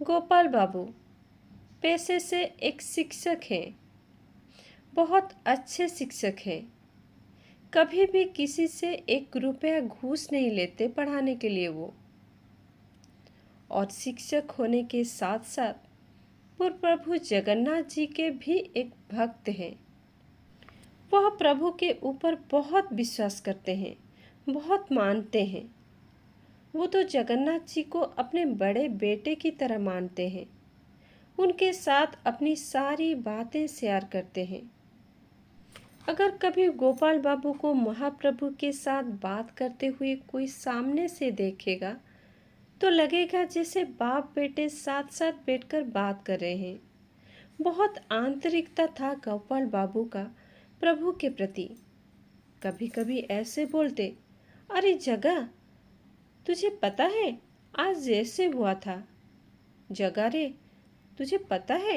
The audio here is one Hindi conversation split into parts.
गोपाल बाबू पेशे से एक शिक्षक हैं। बहुत अच्छे शिक्षक हैं। कभी भी किसी से 1 रुपया घूस नहीं लेते पढ़ाने के लिए वो। और शिक्षक होने के साथ साथ वो प्रभु जगन्नाथ जी के भी एक भक्त हैं। वह प्रभु के ऊपर बहुत विश्वास करते हैं, बहुत मानते हैं। वो तो जगन्नाथ जी को अपने बड़े बेटे की तरह मानते हैं। उनके साथ अपनी सारी बातें शेयर करते हैं। अगर कभी गोपाल बाबू को महाप्रभु के साथ बात करते हुए कोई सामने से देखेगा तो लगेगा जैसे बाप बेटे साथ साथ बैठकर बात कर रहे हैं। बहुत आंतरिकता था गोपाल बाबू का प्रभु के प्रति। कभी कभी ऐसे बोलते, अरे जगा, तुझे पता है आज जैसे हुआ था। जगा रे, तुझे पता है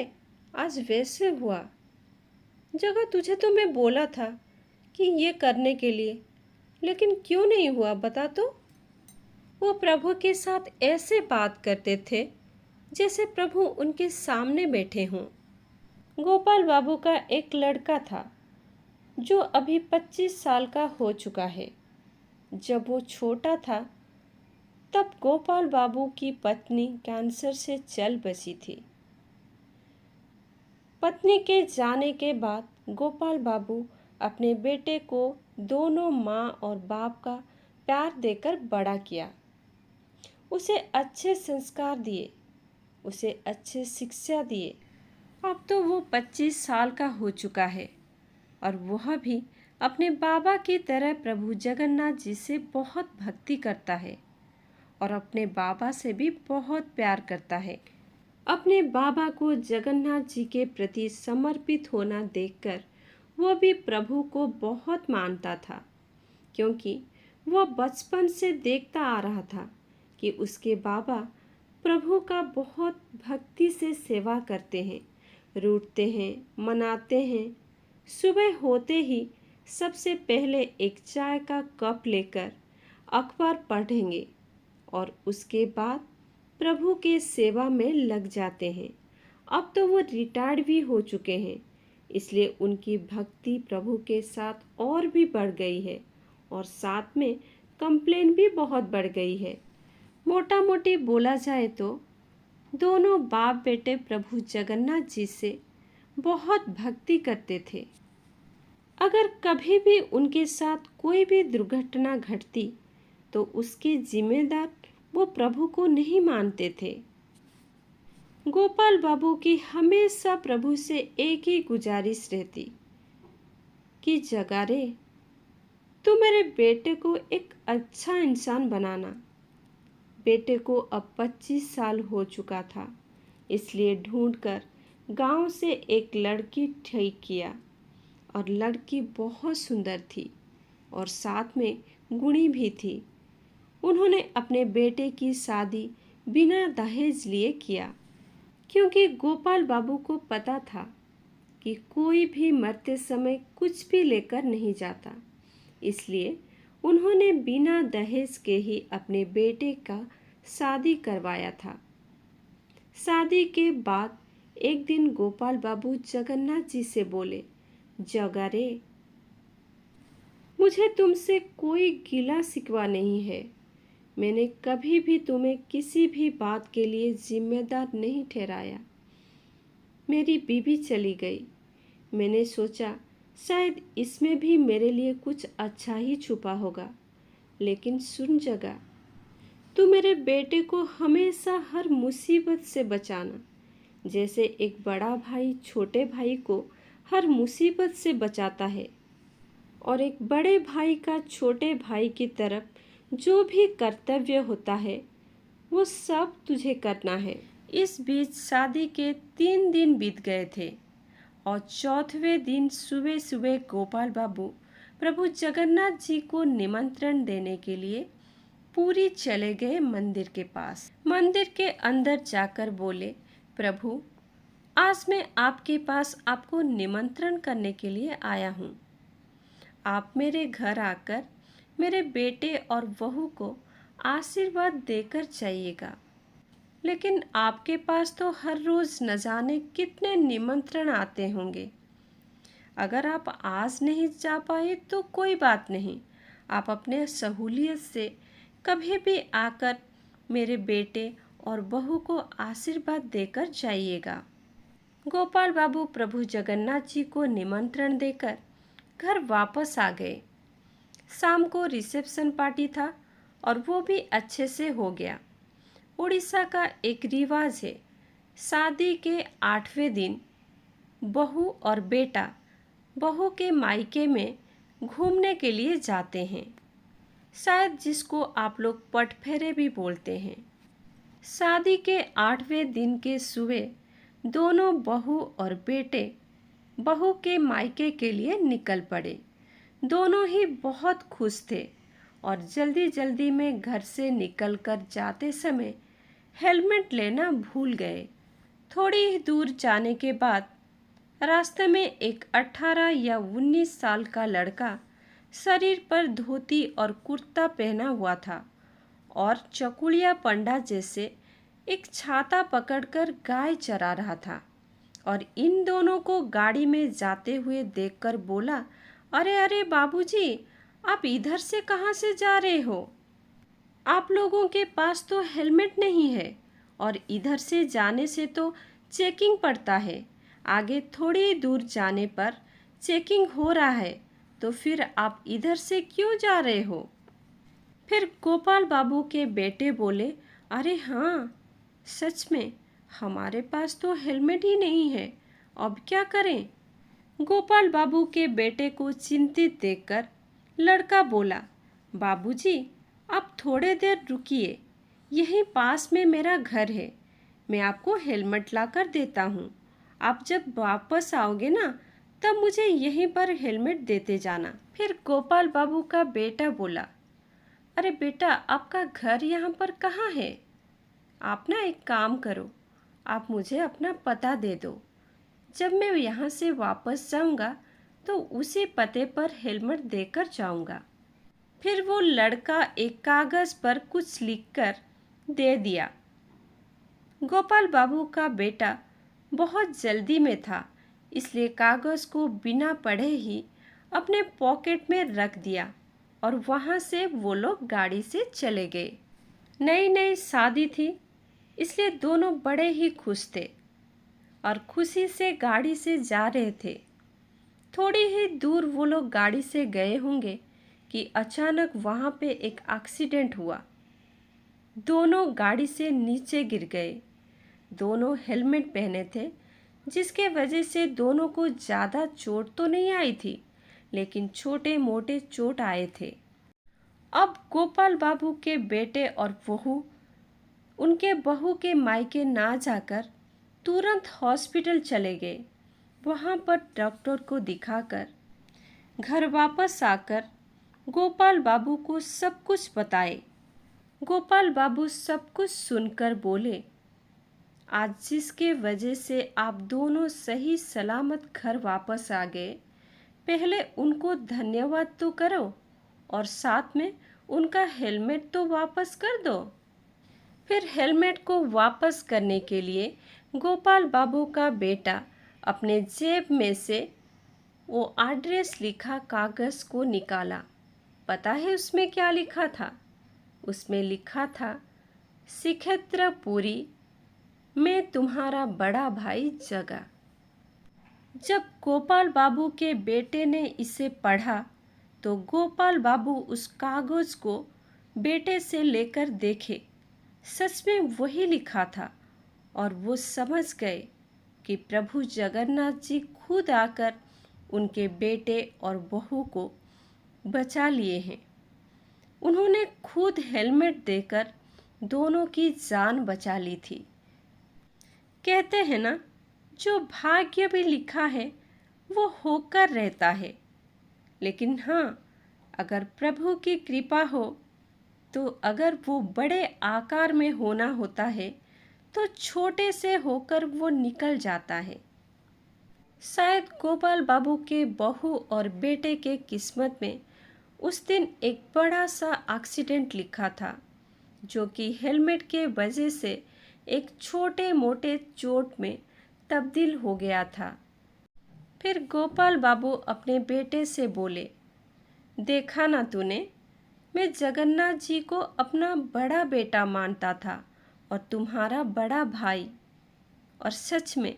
आज वैसे हुआ। जगह, तुझे तो मैं बोला था कि ये करने के लिए, लेकिन क्यों नहीं हुआ बता तो। वो प्रभु के साथ ऐसे बात करते थे जैसे प्रभु उनके सामने बैठे हों। गोपाल बाबू का एक लड़का था जो अभी 25 साल का हो चुका है। जब वो छोटा था तब गोपाल बाबू की पत्नी कैंसर से चल बसी थी। पत्नी के जाने के बाद गोपाल बाबू अपने बेटे को दोनों माँ और बाप का प्यार देकर बड़ा किया। उसे अच्छे संस्कार दिए, उसे अच्छे शिक्षा दिए। अब तो वो 25 साल का हो चुका है और वह भी अपने बाबा की तरह प्रभु जगन्नाथ जी से बहुत भक्ति करता है और अपने बाबा से भी बहुत प्यार करता है। अपने बाबा को जगन्नाथ जी के प्रति समर्पित होना देखकर वह भी प्रभु को बहुत मानता था, क्योंकि वह बचपन से देखता आ रहा था कि उसके बाबा प्रभु का बहुत भक्ति से सेवा करते हैं, रूठते हैं, मनाते हैं। सुबह होते ही सबसे पहले एक चाय का कप लेकर अखबार पढ़ेंगे और उसके बाद प्रभु के सेवा में लग जाते हैं। अब तो वो रिटायर्ड भी हो चुके हैं, इसलिए उनकी भक्ति प्रभु के साथ और भी बढ़ गई है और साथ में कंप्लेन भी बहुत बढ़ गई है। मोटा मोटी बोला जाए तो दोनों बाप बेटे प्रभु जगन्नाथ जी से बहुत भक्ति करते थे। अगर कभी भी उनके साथ कोई भी दुर्घटना घटती तो उसके जिम्मेदार वो प्रभु को नहीं मानते थे। गोपाल बाबू की हमेशा प्रभु से एक ही गुजारिश रहती कि जगा रे, तू मेरे बेटे को एक अच्छा इंसान बनाना। बेटे को अब 25 साल हो चुका था, इसलिए ढूंढकर गांव से एक लड़की ठीक किया और लड़की बहुत सुंदर थी और साथ में गुणी भी थी। उन्होंने अपने बेटे की शादी बिना दहेज लिए किया, क्योंकि गोपाल बाबू को पता था कि कोई भी मरते समय कुछ भी लेकर नहीं जाता। इसलिए उन्होंने बिना दहेज के ही अपने बेटे का शादी करवाया था। शादी के बाद एक दिन गोपाल बाबू जगन्नाथ जी से बोले, जगा रे, मुझे तुमसे कोई गिला शिकवा नहीं है। मैंने कभी भी तुम्हें किसी भी बात के लिए जिम्मेदार नहीं ठहराया। मेरी बीवी चली गई। मैंने सोचा शायद इसमें भी मेरे लिए कुछ अच्छा ही छुपा होगा, लेकिन सुन जगा, तू मेरे बेटे को हमेशा हर मुसीबत से बचाना, जैसे एक बड़ा भाई छोटे भाई को हर मुसीबत से बचाता है, और एक बड़े भाई का छोटे भाई की तरफ जो भी कर्तव्य होता है वो सब तुझे करना है। इस बीच शादी के 3 दिन बीत गए थे और चौथवें दिन सुबह सुबह गोपाल बाबू प्रभु जगन्नाथ जी को निमंत्रण देने के लिए पूरी चले गए मंदिर के पास। मंदिर के अंदर जाकर बोले, प्रभु, आज मैं आपके पास आपको निमंत्रण करने के लिए आया हूँ। आप मेरे घर आकर मेरे बेटे और बहू को आशीर्वाद देकर जाइएगा। लेकिन आपके पास तो हर रोज न जाने कितने निमंत्रण आते होंगे। अगर आप आज नहीं जा पाए तो कोई बात नहीं, आप अपने सहूलियत से कभी भी आकर मेरे बेटे और बहू को आशीर्वाद देकर जाइएगा। गोपाल बाबू प्रभु जगन्नाथ जी को निमंत्रण देकर घर वापस आ गए। शाम को रिसेप्शन पार्टी था और वो भी अच्छे से हो गया। उड़ीसा का एक रिवाज है, शादी के 8वें दिन बहू और बेटा बहू के मायके में घूमने के लिए जाते हैं, शायद जिसको आप लोग पटफेरे भी बोलते हैं। शादी के 8वें दिन के सुबह दोनों बहू और बेटे बहू के मायके के लिए निकल पड़े। दोनों ही बहुत खुश थे और जल्दी जल्दी में घर से निकलकर जाते समय हेलमेट लेना भूल गए। थोड़ी ही दूर जाने के बाद रास्ते में एक 18 या 19 साल का लड़का शरीर पर धोती और कुर्ता पहना हुआ था और चकुलिया पंडा जैसे एक छाता पकड़कर गाय चरा रहा था और इन दोनों को गाड़ी में जाते हुए देखकर बोला, अरे अरे बाबूजी, आप इधर से कहाँ से जा रहे हो? आप लोगों के पास तो हेलमेट नहीं है और इधर से जाने से तो चेकिंग पड़ता है। आगे थोड़ी दूर जाने पर चेकिंग हो रहा है, तो फिर आप इधर से क्यों जा रहे हो? फिर गोपाल बाबू के बेटे बोले, अरे हाँ, सच में हमारे पास तो हेलमेट ही नहीं है, अब क्या करें? गोपाल बाबू के बेटे को चिंतित देखकर लड़का बोला, बाबूजी, आप थोड़े देर रुकिए, यहीं पास में मेरा घर है, मैं आपको हेलमेट लाकर देता हूँ। आप जब वापस आओगे ना, तब मुझे यहीं पर हेलमेट देते जाना। फिर गोपाल बाबू का बेटा बोला, अरे बेटा, आपका घर यहाँ पर कहाँ है? आप ना एक काम करो, आप मुझे अपना पता दे दो, जब मैं यहाँ से वापस जाऊँगा तो उसी पते पर हेलमेट देकर जाऊँगा। फिर वो लड़का एक कागज़ पर कुछ लिखकर दे दिया। गोपाल बाबू का बेटा बहुत जल्दी में था, इसलिए कागज़ को बिना पढ़े ही अपने पॉकेट में रख दिया और वहाँ से वो लोग गाड़ी से चले गए। नई नई शादी थी, इसलिए दोनों बड़े ही खुश थे और खुशी से गाड़ी से जा रहे थे। थोड़ी ही दूर वो लोग गाड़ी से गए होंगे कि अचानक वहाँ पे एक एक्सीडेंट हुआ। दोनों गाड़ी से नीचे गिर गए। दोनों हेलमेट पहने थे, जिसके वजह से दोनों को ज़्यादा चोट तो नहीं आई थी, लेकिन छोटे मोटे चोट आए थे। अब गोपाल बाबू के बेटे और बहू उनके बहू के मायके ना जाकर तुरंत हॉस्पिटल चले गए। वहाँ पर डॉक्टर को दिखाकर घर वापस आकर गोपाल बाबू को सब कुछ बताए। गोपाल बाबू सब कुछ सुनकर बोले, आज जिसके वजह से आप दोनों सही सलामत घर वापस आ गए, पहले उनको धन्यवाद तो करो और साथ में उनका हेलमेट तो वापस कर दो। फिर हेलमेट को वापस करने के लिए गोपाल बाबू का बेटा अपने जेब में से वो एड्रेस लिखा कागज़ को निकाला। पता है उसमें क्या लिखा था? उसमें लिखा था, सिखेत्रपुरी में तुम्हारा बड़ा भाई जगा। जब गोपाल बाबू के बेटे ने इसे पढ़ा तो गोपाल बाबू उस कागज़ को बेटे से लेकर देखे। सच में वही लिखा था और वो समझ गए कि प्रभु जगन्नाथ जी खुद आकर उनके बेटे और बहू को बचा लिए हैं। उन्होंने खुद हेलमेट देकर दोनों की जान बचा ली थी। कहते हैं ना, जो भाग्य भी लिखा है वो होकर रहता है, लेकिन हाँ, अगर प्रभु की कृपा हो तो अगर वो बड़े आकार में होना होता है तो छोटे से होकर वो निकल जाता है। शायद गोपाल बाबू के बहू और बेटे के किस्मत में उस दिन एक बड़ा सा एक्सीडेंट लिखा था, जो कि हेलमेट के वजह से एक छोटे मोटे चोट में तब्दील हो गया था। फिर गोपाल बाबू अपने बेटे से बोले, देखा ना तूने, मैं जगन्नाथ जी को अपना बड़ा बेटा मानता था और तुम्हारा बड़ा भाई, और सच में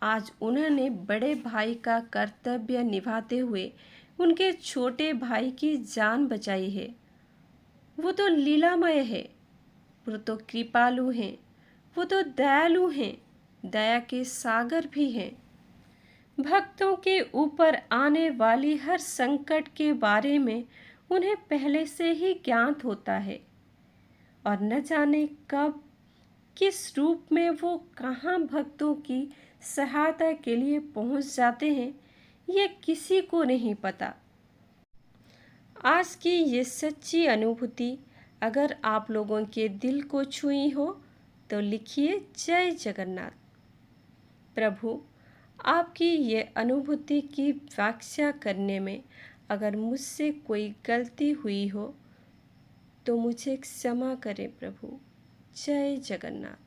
आज उन्होंने बड़े भाई का कर्तव्य निभाते हुए उनके छोटे भाई की जान बचाई है। वो तो लीलामय है, वो तो कृपालु हैं, वो तो दयालु हैं, दया के सागर भी हैं। भक्तों के ऊपर आने वाली हर संकट के बारे में उन्हें पहले से ही ज्ञात होता है, और न जाने कब किस रूप में वो कहाँ भक्तों की सहायता के लिए पहुंच जाते हैं, ये किसी को नहीं पता। आज की ये सच्ची अनुभूति अगर आप लोगों के दिल को छुई हो तो लिखिए जय जगन्नाथ। प्रभु, आपकी ये अनुभूति की व्याख्या करने में अगर मुझसे कोई गलती हुई हो तो मुझे क्षमा करें प्रभु। जय जगन्नाथ।